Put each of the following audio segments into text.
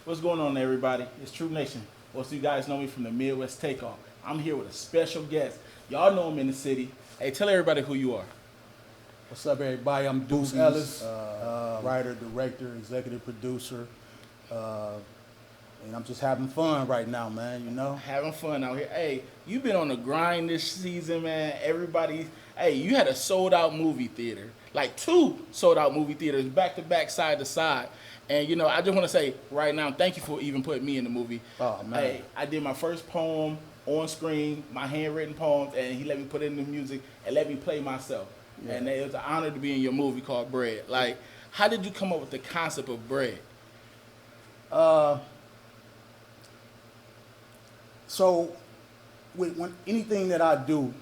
What's going on, everybody? It's True Nation. Most of you guys know me from the Midwest Takeoff. I'm here with a special guest. Y'all know him in the city. Hey, tell everybody who you are. What's up, everybody? I'm Duce Ellis, writer, director, executive producer, and I'm just having fun right now, man, you know? Having fun out here. Hey, you've been on the grind this season, man. Everybody, hey, you had a sold-out movie theater. Like 2 sold-out movie theaters, back-to-back, side-to-side. And, you know, I just want to say right now, thank you for even putting me in the movie. Oh, man. Hey, I did my first poem on screen, my handwritten poems, and he let me put it in the music and let me play myself. Yeah. And it was an honor to be in your movie called Bread. Like, how did you come up with the concept of bread? So, when anything that I do,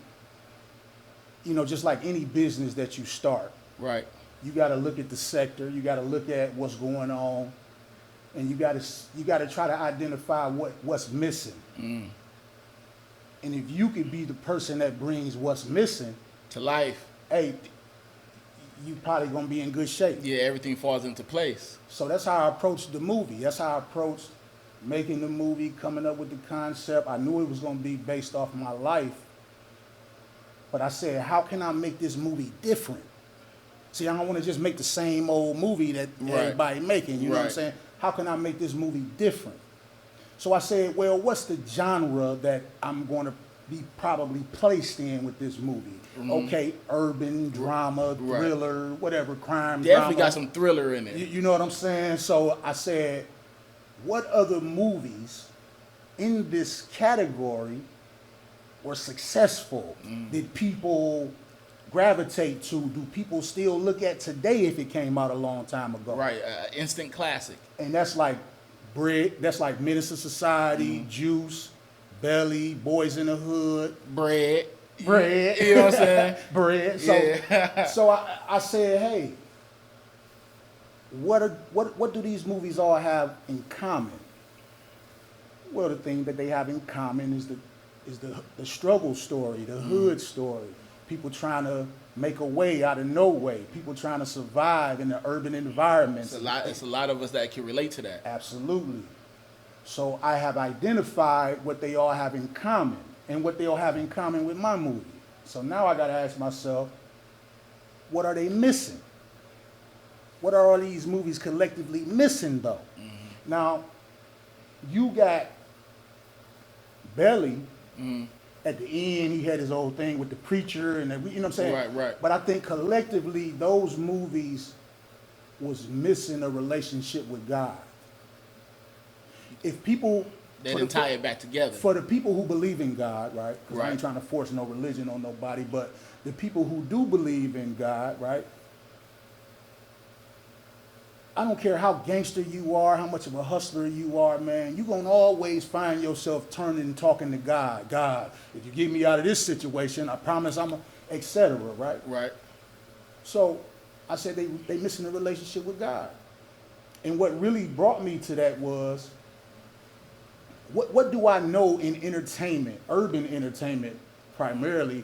you know, just like any business that you start, right? You got to look at the sector. You got to look at what's going on, and you got to try to identify what's missing. Mm. And if you could be the person that brings what's missing to life, hey, you probably gonna be in good shape. Yeah, everything falls into place. So that's how I approached the movie. That's how I approached making the movie, coming up with the concept. I knew it was gonna be based off my life, but I said, how can I make this movie different? See, I don't want to just make the same old movie that everybody making. You know what I'm saying? How can I make this movie different? So I said, well, what's the genre that I'm going to be probably placed in with this movie? Mm-hmm. Okay, urban, drama, thriller, whatever, crime, Definitely drama. Got some thriller in it. You know what I'm saying? So I said, what other movies in this category were successful? Mm. Did people gravitate to? Do people still look at today if it came out a long time ago? Right, instant classic. And that's like Bread, that's like Menace to Society, Juice, Belly, Boys in the Hood. Bread. You know what I'm saying? Bread. So, yeah. So I said, hey, what do these movies all have in common? Well, the thing that they have in common is the struggle story, the hood story. People trying to make a way out of no way. People trying to survive in the urban environments. It's a lot of us that can relate to that. Absolutely. So I have identified what they all have in common and what they all have in common with my movie. So now I got to ask myself, what are they missing? What are all these movies collectively missing, though? Mm-hmm. Now, you got Belly. Mm-hmm. At the end, he had his old thing with the preacher, and you know what I'm saying? Right. But I think collectively, those movies was missing a relationship with God. If people... They didn't tie it back together. For the people who believe in God, right? Because I ain't trying to force no religion on nobody, but the people who do believe in God, right? I don't care how gangster you are, how much of a hustler you are, man. You're going to always find yourself turning and talking to God. God, if you get me out of this situation, I promise I'm et cetera, right? Right. So I said they missing a relationship with God. And what really brought me to that was, what do I know in entertainment, urban entertainment primarily,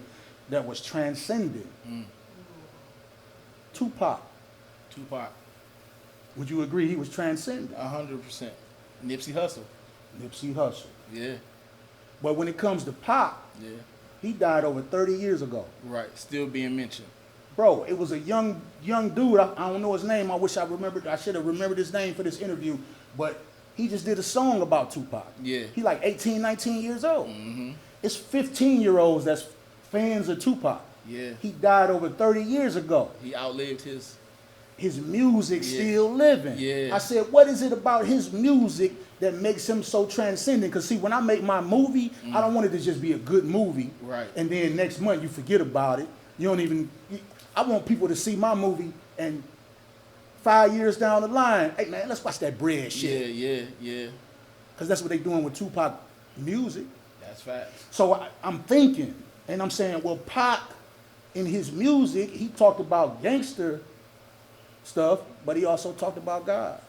that was transcendent? Mm. Tupac. Would you agree he was transcendent? 100%. Nipsey Hussle. Yeah. But when it comes to Pac, he died over 30 years ago. Right. Still being mentioned. Bro, it was a young dude. I don't know his name. I wish I remembered. I should have remembered his name for this interview. But he just did a song about Tupac. Yeah. He like 18, 19 years old. Mm-hmm. It's 15-year-olds that's fans of Tupac. Yeah. He died over 30 years ago. He outlived his music still living. Yeah. I said, what is it about his music that makes him so transcendent? Because see, when I make my movie, I don't want it to just be a good movie. Right. And then next month you forget about it. I want people to see my movie and 5 years down the line, hey man, let's watch that Bread shit. Yeah. Because that's what they doing with Tupac music. That's facts. So I'm thinking, and I'm saying, well, Pac, in his music, he talked about gangster stuff, but he also talked about God.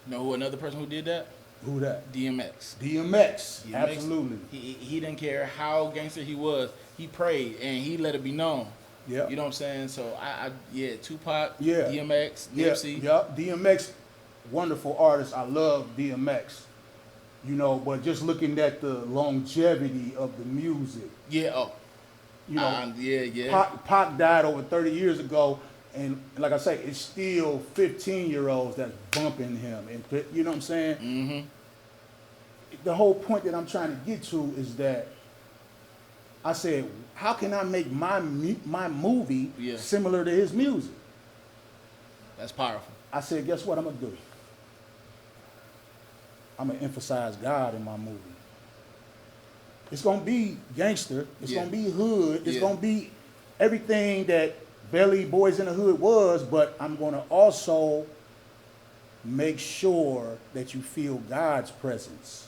You know who another person who did that? Who that? DMX. Absolutely. He didn't care how gangster he was. He prayed and he let it be known. Yeah. You know what I'm saying? So Tupac, yeah. DMX, Nipsey. Yeah. DMX wonderful artist. I love DMX, you know, but just looking at the longevity of the music, Yeah. Oh. you know, Yeah. Yeah. Pac died over 30 years ago, and like I say, it's still 15-year-olds that's bumping him, and you know what I'm saying? Mm-hmm. The whole point that I'm trying to get to is that I said, how can I make my movie Yeah. similar to his music? That's powerful. I said, guess what I'm gonna do? I'm gonna emphasize God in my movie. It's gonna be gangster. It's Yeah. gonna be hood. It's Yeah. gonna be everything that Belly Boys in the Hood was, but I'm gonna also make sure that you feel God's presence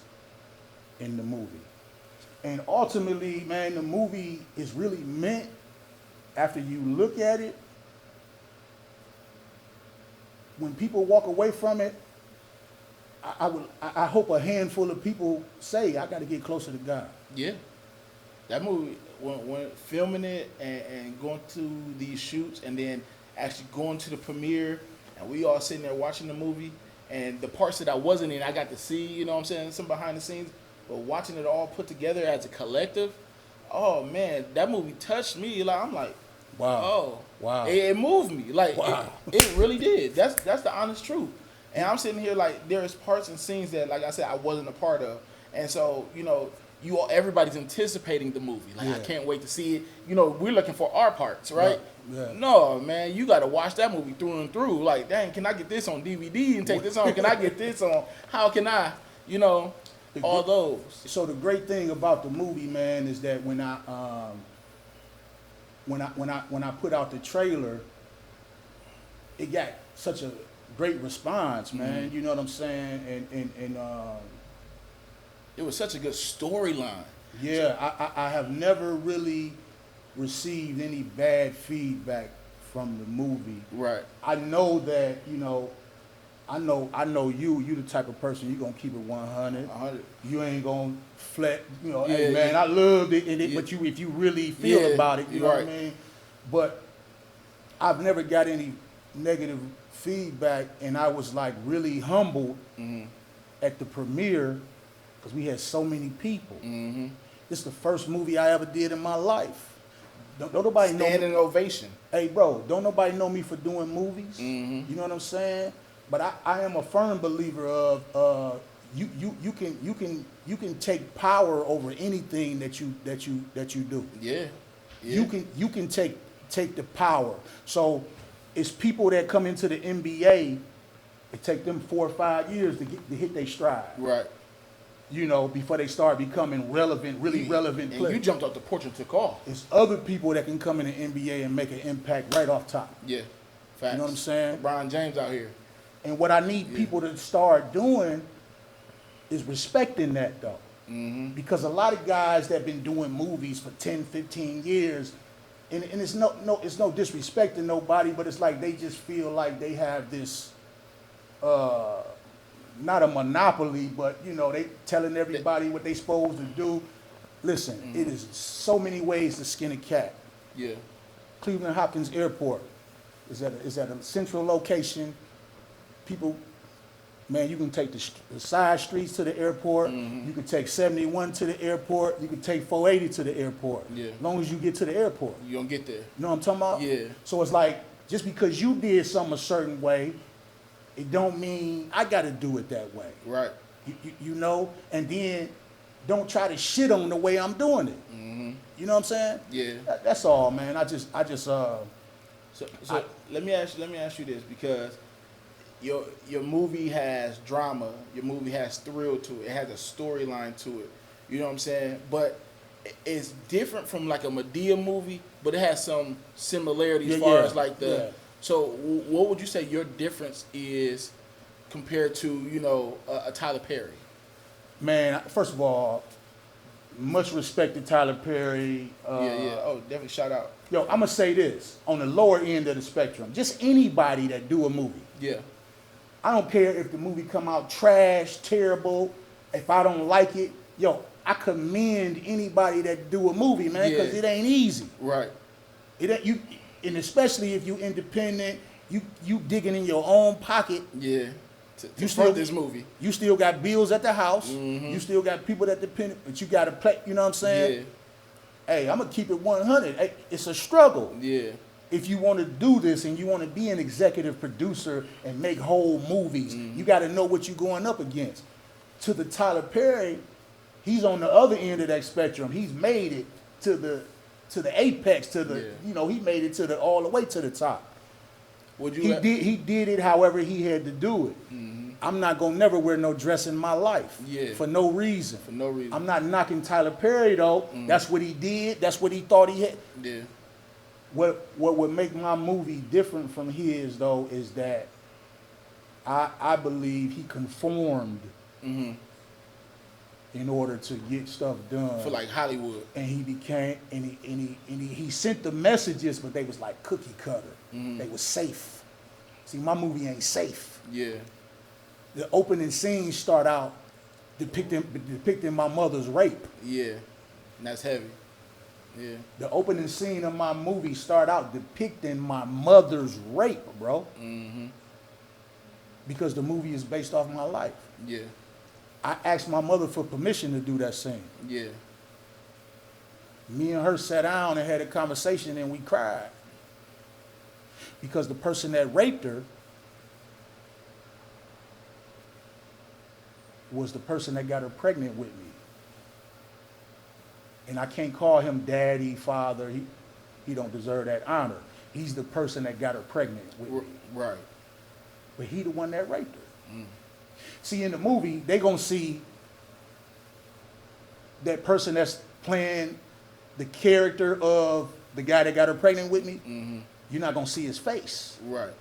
in the movie. And ultimately, man, the movie is really meant, after you look at it, when people walk away from it, I hope a handful of people say, I got to get closer to God. Yeah. That movie, when filming it and going to these shoots and then actually going to the premiere and we all sitting there watching the movie and the parts that I wasn't in, I got to see, you know what I'm saying, some behind the scenes, but watching it all put together as a collective, oh man, that movie touched me. Like, I'm like, Wow. oh, Wow. It moved me. Like, Wow. it really did. That's the honest truth. And I'm sitting here like there's parts and scenes that, like I said, I wasn't a part of. And so, you know, everybody's anticipating the movie. Like, I Yeah. can't wait to see it. You know, we're looking for our parts, right? Yeah. No, man, you got to watch that movie through and through. Like, dang, can I get this on DVD and take this on? Can I get this on? How can I? You know, all those. So the great thing about the movie, man, is that when I put out the trailer, it got such a great response, man. Mm-hmm. You know what I'm saying? And It was such a good storyline. yeah, I have never really received any bad feedback from the movie. Right. I know that, you know, I know you the type of person, you're gonna keep it 100. 100. You ain't gonna flat, you know, Yeah, hey man, yeah. I loved it, and Yeah. but if you really feel Yeah, about it, you know right. what I mean? But I've never got any negative feedback, and I was like really humbled Mm-hmm. at the premiere because we had so many people. Mm-hmm. This is the first movie I ever did in my life. Don't nobody know me. Standing ovation. Hey, bro, don't nobody know me for doing movies. Mhm. You know what I'm saying? But I am a firm believer of you can take power over anything that you do. Yeah. Yeah. You can take the power. So it's people that come into the NBA. It take them 4 or 5 years to hit their stride. Right. You know, before they start becoming relevant, really relevant And players. you jumped off the porch and took off. It's other people that can come in the NBA and make an impact right off top. Yeah. Facts. You know what I'm saying? LeBron James out here. And what I need people to start doing is respecting that, though. Mm-hmm. Because a lot of guys that have been doing movies for 10, 15 years, and it's no disrespect to nobody, but it's like they just feel like they have this, not a monopoly, but, you know, they telling everybody what they supposed to do. Listen, it is so many ways to skin a cat. Yeah. Cleveland Hopkins Airport is at a central location. People, man, you can take the side streets to the airport. You can take 71 to the airport. You can take 480 to the airport. Yeah. As long as you get to the airport. You gonna get there. You know what I'm talking about? Yeah. So it's like, just because you did something a certain way, it don't mean I got to do it that way. Right. You know? And then don't try to shit on the way I'm doing it. Mm-hmm. You know what I'm saying? Yeah. That's all, man. I just So let me ask you this, because your movie has drama, your movie has thrill to it, it has a storyline to it. You know what I'm saying? But it's different from like a Medea movie, but it has some similarities as far as like the. Yeah. So what would you say your difference is compared to, you know, a Tyler Perry? Man, first of all, much respect to Tyler Perry. Yeah. Oh, definitely shout out. Yo, I'm gonna say this on the lower end of the spectrum. Just anybody that do a movie. Yeah. I don't care if the movie come out trash, terrible. If I don't like it, yo, I commend anybody that do a movie, man, because Yeah. it ain't easy. Right. It ain't you, and especially if you independent, you digging in your own pocket. Yeah. to start this movie. You still got bills at the house. Mm-hmm. You still got people that depend, but you got to play. You know what I'm saying? Yeah. Hey, I'm gonna keep it 100. Hey, it's a struggle. Yeah. If you want to do this and you want to be an executive producer and make whole movies, you got to know what you're going up against. To the Tyler Perry, he's on the other end of that spectrum. He's made it to the apex, to the he made it to the all the way to the top. He did it however he had to do it. Mm-hmm. I'm not gonna never wear no dress in my life for no reason. For no reason. I'm not knocking Tyler Perry though. Mm-hmm. That's what he did. That's what he thought he had. Yeah. What would make my movie different from his though is that I believe he conformed in order to get stuff done. For like Hollywood. And he became he sent the messages, but they was like cookie cutter. Mm-hmm. They was safe. See, my movie ain't safe. Yeah. The opening scenes start out depicting my mother's rape. Yeah. And that's heavy. Yeah. The opening scene of my movie start out depicting my mother's rape, bro. Mm-hmm. Because the movie is based off my life. Yeah. I asked my mother for permission to do that scene. Yeah. Me and her sat down and had a conversation and we cried. Because the person that raped her was the person that got her pregnant with me. And I can't call him daddy, father. He don't deserve that honor. He's the person that got her pregnant with me. Right. But he the one that raped her. Mm. See, in the movie, they gonna see that person that's playing the character of the guy that got her pregnant with me. Mm-hmm. You're not gonna see his face. Right.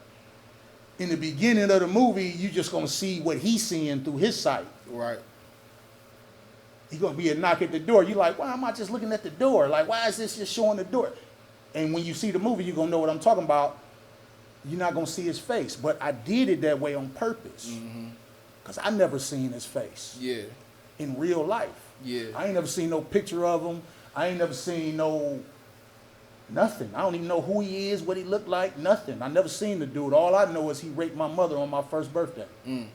In the beginning of the movie, you're just gonna see what he's seeing through his sight. Right. He's gonna be a knock at the door. You're like, why am I just looking at the door? Like, why is this just showing the door? And when you see the movie, you're gonna know what I'm talking about. You're not gonna see his face. But I did it that way on purpose. Because I never seen his face. Yeah. In real life. Yeah. I ain't never seen no picture of him. I ain't never seen no nothing. I don't even know who he is, what he looked like, nothing. I never seen the dude. All I know is he raped my mother on my first birthday. Mm.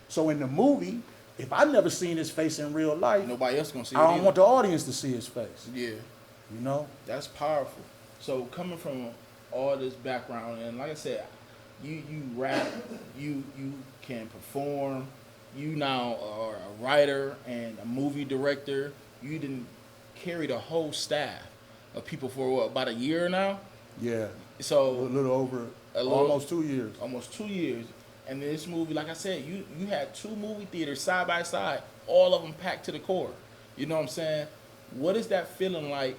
So in the movie, if I never seen his face in real life, nobody else gonna see it. I don't want the audience to see his face. Yeah. You know? That's powerful. So coming from all this background, and like I said, you rap, you can perform, you now are a writer and a movie director. You didn't carry the whole staff of people for what, about a year now? Yeah. So a little over, almost 2 years. Almost 2 years. And this movie, like I said, you had 2 movie theaters side by side, all of them packed to the core. You know what I'm saying? What is that feeling like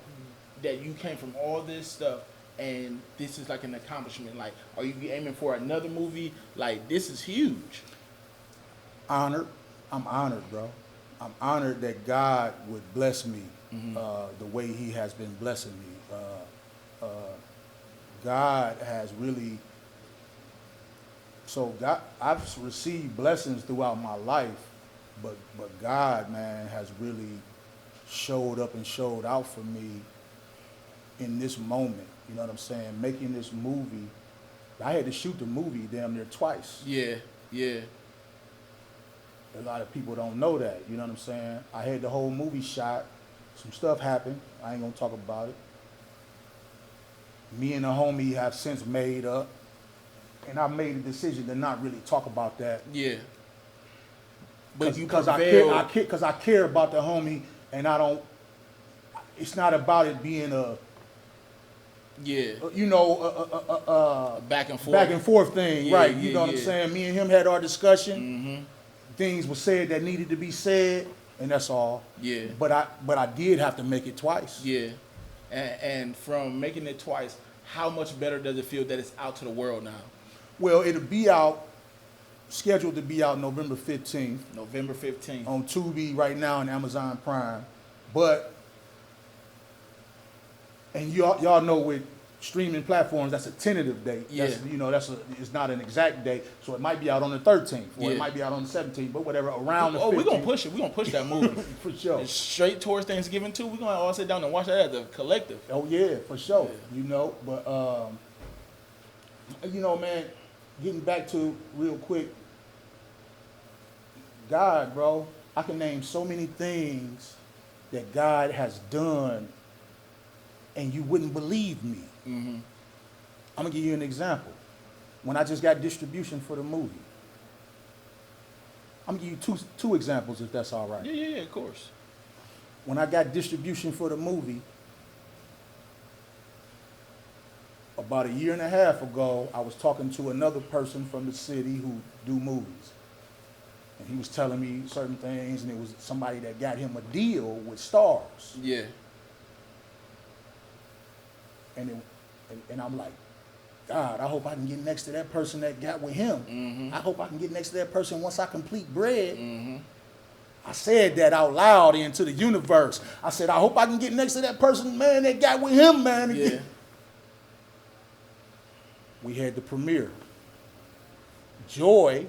that you came from all this stuff and this is like an accomplishment? Like, are you aiming for another movie? Like, this is huge. Honored. I'm honored, bro. I'm honored that God would bless me the way he has been blessing me. God has really... So God, I've received blessings throughout my life, but God, man, has really showed up and showed out for me in this moment. You know what I'm saying? Making this movie, I had to shoot the movie damn near twice. Yeah, yeah. A lot of people don't know that. You know what I'm saying? I had the whole movie shot. Some stuff happened. I ain't gonna talk about it. Me and a homie have since made up. And I made a decision to not really talk about that. Yeah. But because I care about the homie, and I don't. It's not about it being a. Yeah. A back and forth thing, yeah, right? Yeah, you know what I'm saying? Me and him had our discussion. Mm-hmm. Things were said that needed to be said, and that's all. Yeah. But I did have to make it twice. Yeah. And from making it twice, how much better does it feel that it's out to the world now? Well, it'll be out, scheduled to be out November 15th. November 15th. On Tubi right now and Amazon Prime. But, and y'all know with streaming platforms, that's a tentative date. Yeah. It's not an exact date. So it might be out on the 13th, or it might be out on the 17th, but whatever, around the 15th. Oh, we're going to push it. We're going to push that movie. For sure. And straight towards Thanksgiving, too. We're going to all sit down and watch that as a collective. Oh, yeah, for sure. Yeah. But, man, getting back to real quick, God, bro, I can name so many things that God has done and you wouldn't believe me. Mm-hmm. I'm gonna give you an example. When I just got distribution for the movie, I'm gonna give you two examples if that's all right. Yeah, of course. When I got distribution for the movie, about a year and a half ago, I was talking to another person from the city who do movies. And he was telling me certain things, and it was somebody that got him a deal with stars. Yeah. And I'm like, God, I hope I can get next to that person that got with him. Mm-hmm. I hope I can get next to that person once I complete Bread. Mm-hmm. I said that out loud into the universe. I said, I hope I can get next to that person, man, that got with him, man. Yeah. We had the premiere. Joy.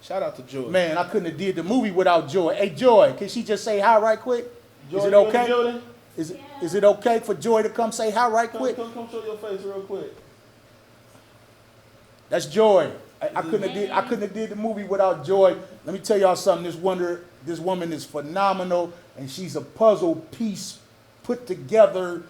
Shout out to Joy. Man, I couldn't have did the movie without Joy. Hey, Joy, can she just say hi right quick? Joy, Is it you in the okay? building? Is it okay for Joy to come say hi right quick? Come show your face real quick. That's Joy. I couldn't have did the movie without Joy. Let me tell y'all something. This woman is phenomenal, and she's a puzzle piece put together.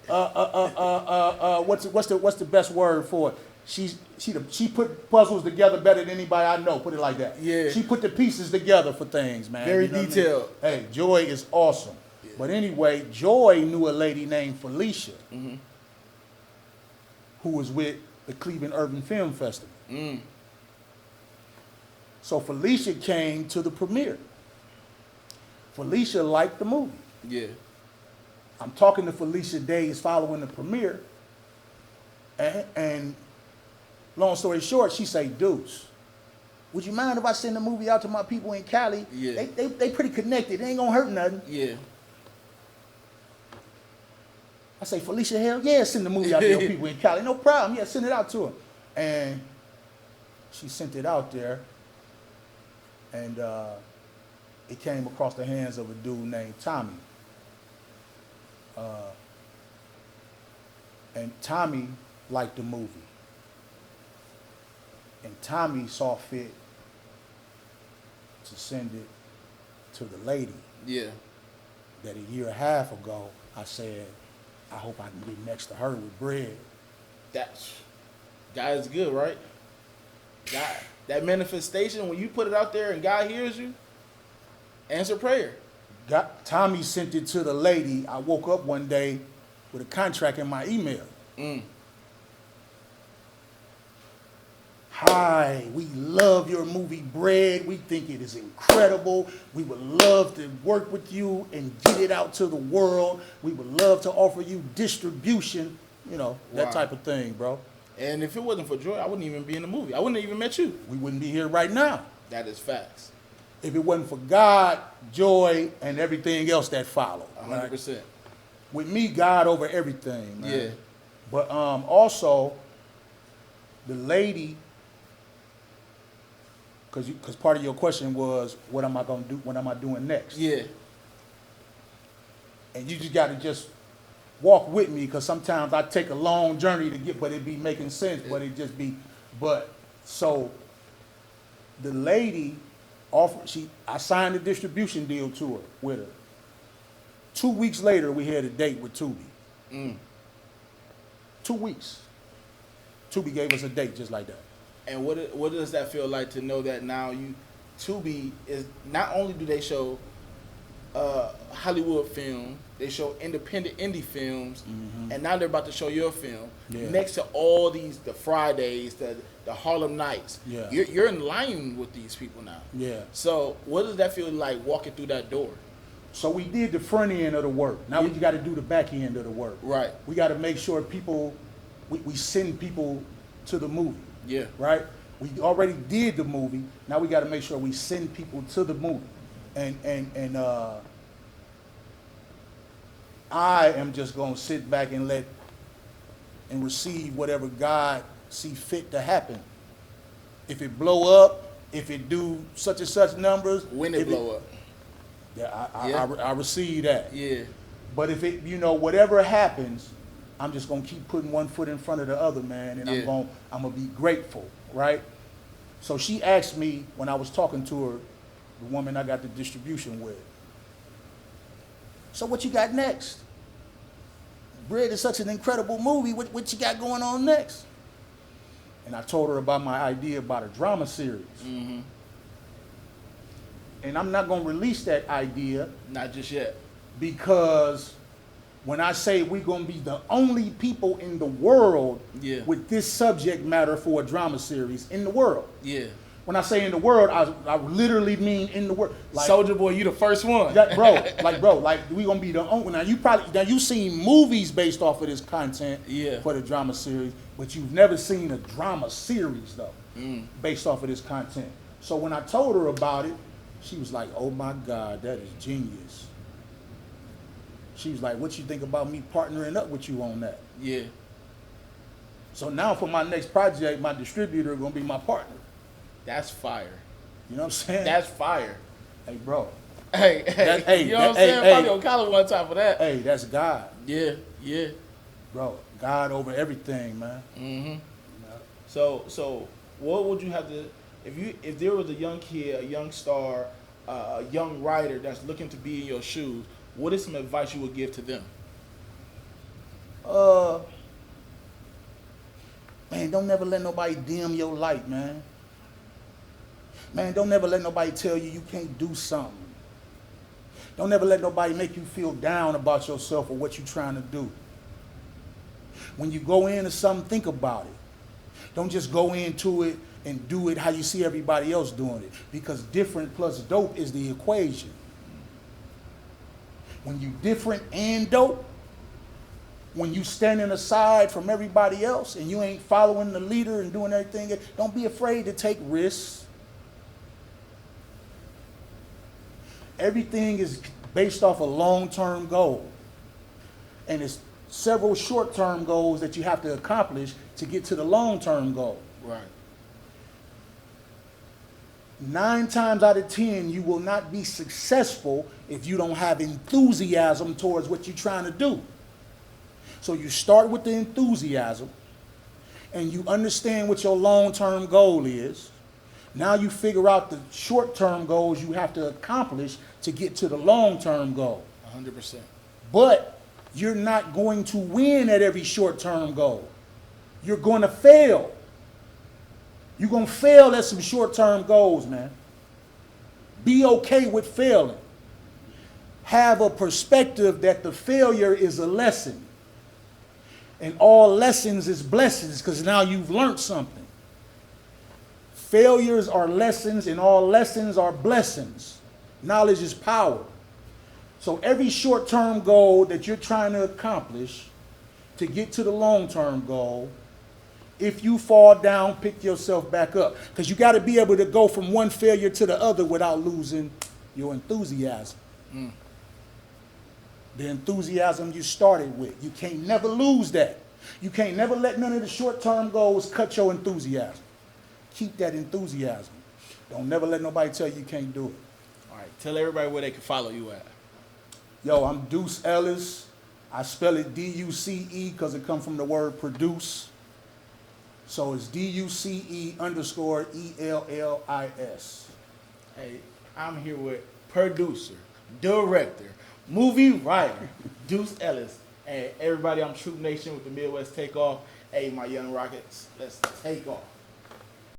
What's the best word for it? She put puzzles together better than anybody I know. Put it like that. Yeah. She put the pieces together for things, man. Very You know what I mean? detailed. Hey, Joy is awesome. Yeah. But anyway, Joy knew a lady named Felicia, Mm-hmm. who was with the Cleveland Urban Film Festival. Mm. So Felicia came to the premiere. Felicia liked the movie. Yeah. I'm talking to Felicia days following the premiere, and long story short, she say, Duce, would you mind if I send the movie out to my people in Cali? Yeah. They pretty connected. They ain't gonna hurt nothing. Yeah. I say, Felicia, hell yeah, send the movie out to your people in Cali. No problem. Yeah, send it out to her. And she sent it out there, and it came across the hands of a dude named Tommy. And Tommy liked the movie. And Tommy saw fit to send it to the lady Yeah. that a year and a half ago I said, I hope I can get next to her with Bread. God is good, right? God, that manifestation, when you put it out there and God hears you, answer prayer. Tommy sent it to the lady. I woke up one day with a contract in my email. Mm. Hi, we love your movie Bread. We think it is incredible. We would love to work with you and get it out to the world. We would love to offer you distribution, that Wow. type of thing, bro. And if it wasn't for Joy, I wouldn't even be in the movie. I wouldn't have even met you. We wouldn't be here right now. That is facts. If it wasn't for God, Joy, and everything else that followed. 100%. With me, God over everything, man. Yeah. But also, the lady, because part of your question was, what am I going to do? What am I doing next? Yeah. And you just got to just walk with me, because sometimes I take a long journey to get, but it be making sense, but it just be, so the lady offered, I signed a distribution deal to her, with her. 2 weeks later, we had a date with Tubi. Mm. 2 weeks. Tubi gave us a date just like that. And what does that feel like to know that now Tubi is, not only do they show Hollywood film, they show independent indie films, and now they're about to show your film. Yeah. Next to all these, the Fridays, the Harlem Nights. Yeah. You're in line with these people now. Yeah. So what does that feel like walking through that door? So we did the front end of the work. Now we got to do the back end of the work. Right. We got to make sure we send people to the movie. Yeah. Right? We already did the movie. Now we got to make sure we send people to the movie. And I am just going to sit back and receive whatever God see fit to happen. If it blow up, if it do such and such numbers. When it blow up. Yeah, Yeah. I receive that. Yeah. But if it, whatever happens, I'm just gonna keep putting one foot in front of the other, man, and Yeah. I'm gonna be grateful, right? So she asked me when I was talking to her, the woman I got the distribution with, so what you got next? Bread is such an incredible movie. What you got going on next? And I told her about my idea about a drama series. Mm-hmm. And I'm not going to release that idea. Not just yet. Because when I say we're going to be the only people in the world with this subject matter for a drama series in the world. Yeah. When I say in the world, I literally mean in the world. Like, Soulja Boy, you the first one. Like we gonna be the only. Now you've seen movies based off of this content for the drama series, but you've never seen a drama series though, based off of this content. So when I told her about it, she was like, "Oh my God, that is genius." She was like, "What you think about me partnering up with you on that?" Yeah. So now for my next project, my distributor gonna be my partner. That's fire. You know what I'm saying? That's fire. Hey, bro. Hey, you know what I'm saying? Probably on college one time for that. Hey, that's God. Yeah, yeah. Bro, God over everything, man. Mm-hmm. So what would you have to, if there was a young kid, a young star, a young writer that's looking to be in your shoes, what is some advice you would give to them? Man, don't never let nobody dim your light, man. Man, don't never let nobody tell you can't do something. Don't never let nobody make you feel down about yourself or what you're trying to do. When you go into something, think about it. Don't just go into it and do it how you see everybody else doing it. Because different plus dope is the equation. When you different and dope, when you standing aside from everybody else and you ain't following the leader and doing everything, don't be afraid to take risks. Everything is based off a long-term goal. And it's several short-term goals that you have to accomplish to get to the long-term goal. Right. 9 times out of 10, you will not be successful if you don't have enthusiasm towards what you're trying to do. So you start with the enthusiasm, and you understand what your long-term goal is. Now you figure out the short-term goals you have to accomplish to get to the long-term goal. 100%. But you're not going to win at every short-term goal. You're going to fail. You're going to fail at some short-term goals, man. Be okay with failing. Have a perspective that the failure is a lesson. And all lessons is blessings because now you've learned something. Failures are lessons and all lessons are blessings. Knowledge is power. So every short-term goal that you're trying to accomplish to get to the long-term goal, if you fall down, pick yourself back up. Because you got to be able to go from one failure to the other without losing your enthusiasm. The enthusiasm you started with. You can't never lose that. You can't never let none of the short-term goals cut your enthusiasm. Keep that enthusiasm. Don't never let nobody tell you can't do it. All right, tell everybody where they can follow you at. Yo, I'm Duce Ellis. I spell it D-U-C-E because it comes from the word produce. So it's D-U-C-E_ELLIS. Hey, I'm here with producer, director, movie writer, Duce Ellis. Hey, everybody, I'm Troop Nation with the Midwest Takeoff. Hey, my young rockets, let's take off.